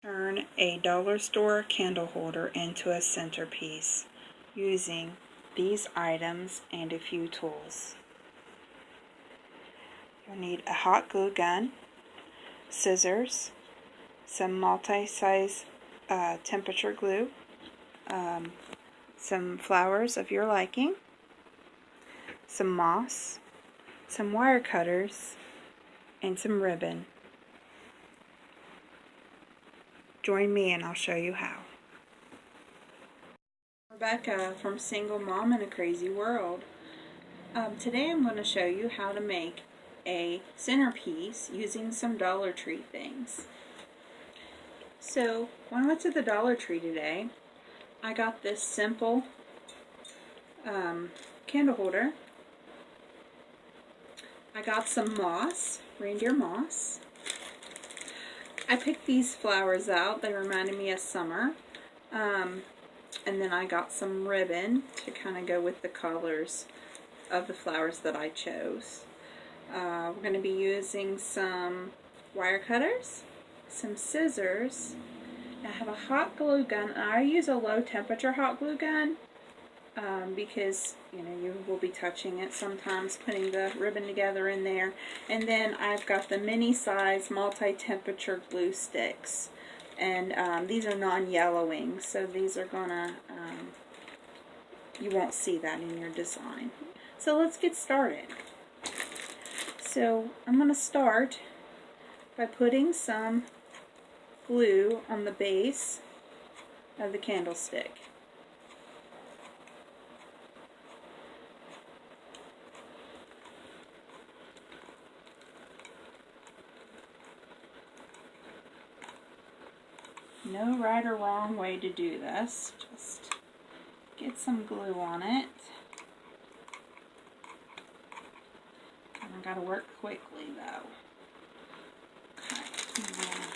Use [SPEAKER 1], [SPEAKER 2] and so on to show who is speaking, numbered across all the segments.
[SPEAKER 1] Turn a dollar store candle holder into a centerpiece using these items and a few tools. You'll need a hot glue gun, scissors, some multi-size temperature glue, some flowers of your liking, some moss, some wire cutters, and some ribbon. Join me and I'll show you how. Rebecca from Single Mom in a Crazy World. Today I'm going to show you how to make a centerpiece using some Dollar Tree things. So when I went to the Dollar Tree today, I got this simple candle holder. I got some moss, reindeer moss. I picked these flowers out. They reminded me of summer. And then I got some ribbon to kind of go with the colors of the flowers that I chose. We're going to be using some wire cutters, some scissors. I have a hot glue gun. I use a low temperature hot glue gun because you will be touching it sometimes, putting the ribbon together in there. And then I've got the mini size multi-temperature glue sticks, and these are non-yellowing, so these are gonna you won't see that in your design. So let's get started. So I'm gonna start by putting some glue on the base of the candlestick. No right or wrong way to do this. Just get some glue on it. And I gotta work quickly though. Okay, I'm gonna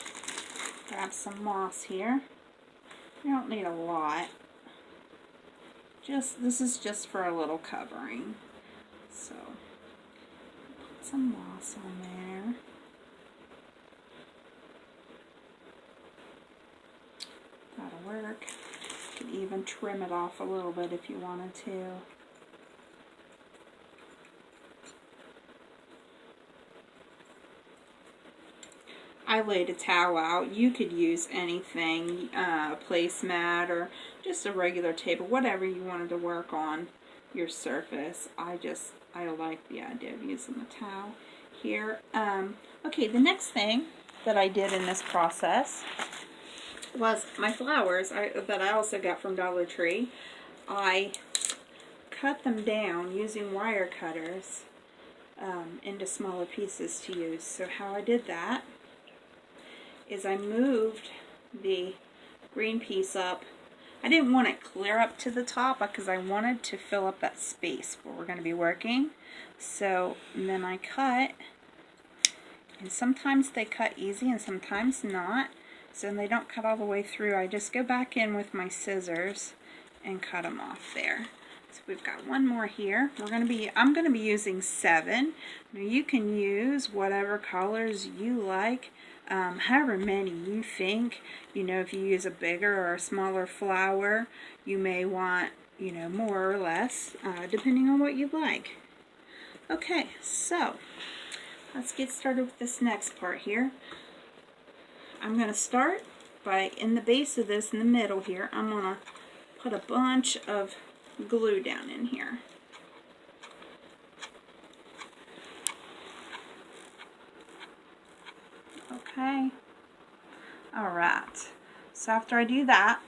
[SPEAKER 1] grab some moss here. You don't need a lot. This is just for a little covering. So put some moss on there. That'll work. You could even trim it off a little bit if you wanted to. I laid a towel out. You could use anything, a placemat or just a regular table, whatever you wanted to work on your surface. I like the idea of using the towel here. Okay, the next thing that I did in this process was my flowers that I also got from Dollar Tree. I cut them down using wire cutters into smaller pieces to use. So how I did that is I moved the green piece up. I didn't want it clear up to the top because I wanted to fill up that space where we're going to be working. So and then I cut, and sometimes they cut easy and sometimes not. So they don't cut all the way through. I just go back in with my scissors and cut them off there. So we've got one more here. I'm going to be using 7. Now you can use whatever colors you like, however many you think. If you use a bigger or a smaller flower, you may want more or less, depending on what you like. Okay, so let's get started with this next part here. I'm going to start by, in the base of this, in the middle here, I'm going to put a bunch of glue down in here. Okay. Alright. So after I do that,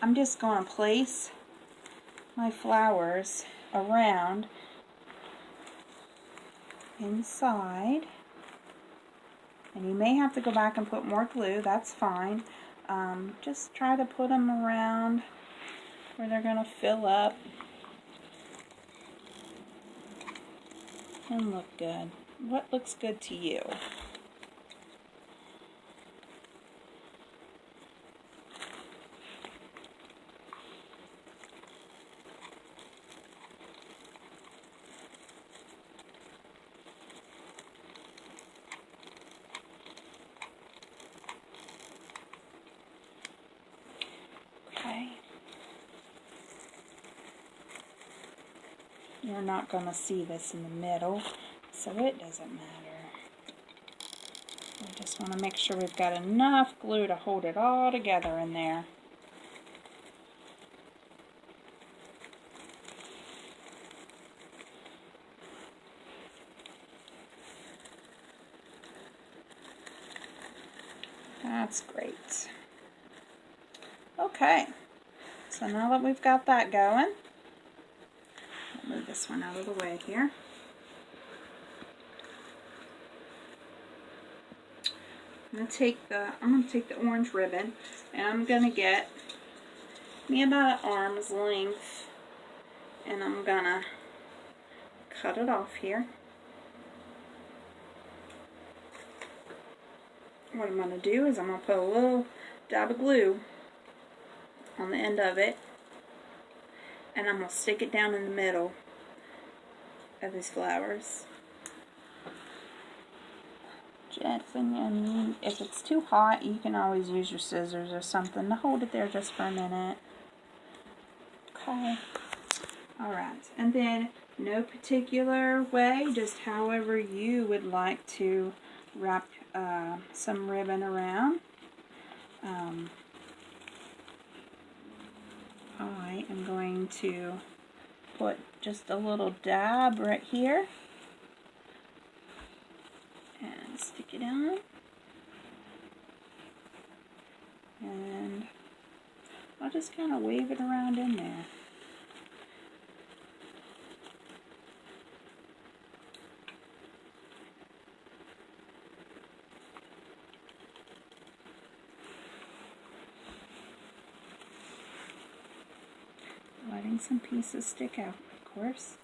[SPEAKER 1] I'm just going to place my flowers around inside. And you may have to go back and put more glue, that's fine. Just try to put them around where they're going to fill up and look good. What looks good to you? you're not going to see this in the middle, so it doesn't matter. We just want to make sure we've got enough glue to hold it all together in there. That's great. Okay, so now that we've got that going, I'll move this one out of the way here. I'm gonna take the orange ribbon, and I'm gonna get me about an arm's length, and I'm gonna cut it off here. What I'm gonna do is I'm gonna put a little dab of glue on the end of it, and I'm gonna stick it down in the middle of these flowers. And if it's too hot, you can always use your scissors or something to hold it there just for a minute. Okay. Alright. And then, no particular way, just however you would like to wrap some ribbon around. I am going to put just a little dab right here. And stick it on, and I'll just kind of wave it around in there. Letting some pieces stick out, of course.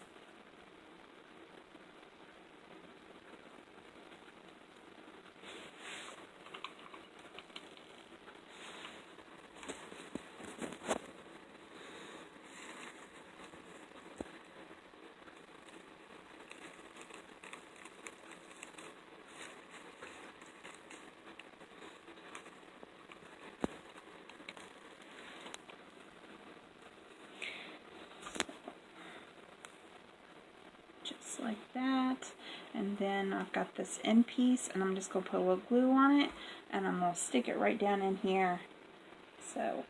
[SPEAKER 1] Just like that, and then I've got this end piece, and I'm just going to put a little glue on it, and I'm going to stick it right down in here so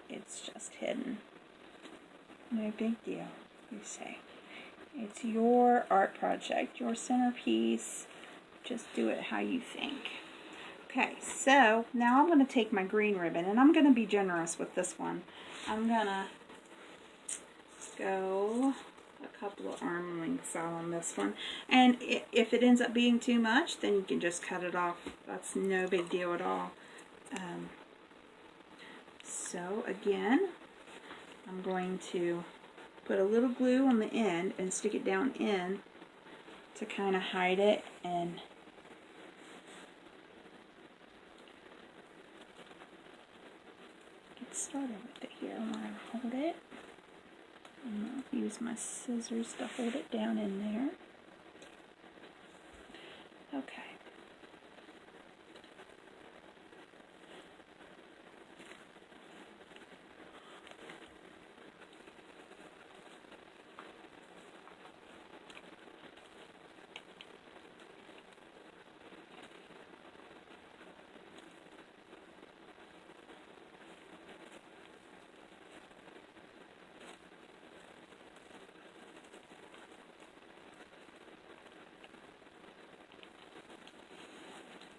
[SPEAKER 1] it's just hidden. No big deal, you say. It's your art project, your centerpiece. Just do it how you think. Okay, so now I'm going to take my green ribbon, and I'm going to be generous with this one. I'm going to go a couple of arm lengths out on this one, and if it ends up being too much, then you can just cut it off. That's no big deal at all. So again, I'm going to put a little glue on the end and stick it down in to kind of hide it, and get started with it here. I'm going to hold it. I'm going to use my scissors to hold it down in there. Okay.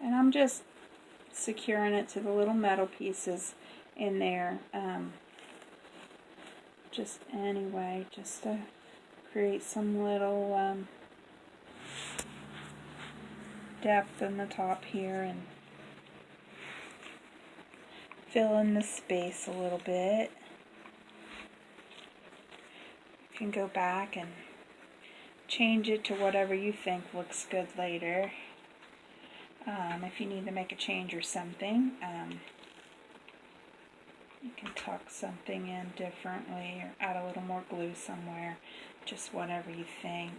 [SPEAKER 1] And I'm just securing it to the little metal pieces in there, just anyway, just to create some little depth in the top here and fill in the space a little bit. You can go back and change it to whatever you think looks good later. If you need to make a change or something, you can tuck something in differently or add a little more glue somewhere, just whatever you think.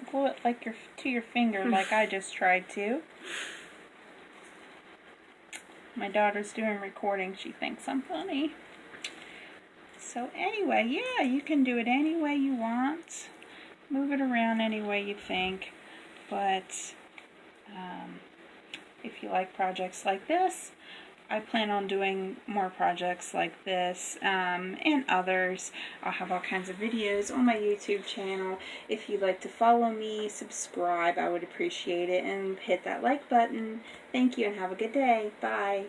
[SPEAKER 1] Don't glue it like to your finger like I just tried to. My daughter's doing recording. She thinks I'm funny. So anyway, yeah, you can do it any way you want. Move it around any way you think. But if you like projects like this, I plan on doing more projects like this and others. I'll have all kinds of videos on my YouTube channel. If you'd like to follow me, subscribe, I would appreciate it, and hit that like button. Thank you and have a good day. Bye.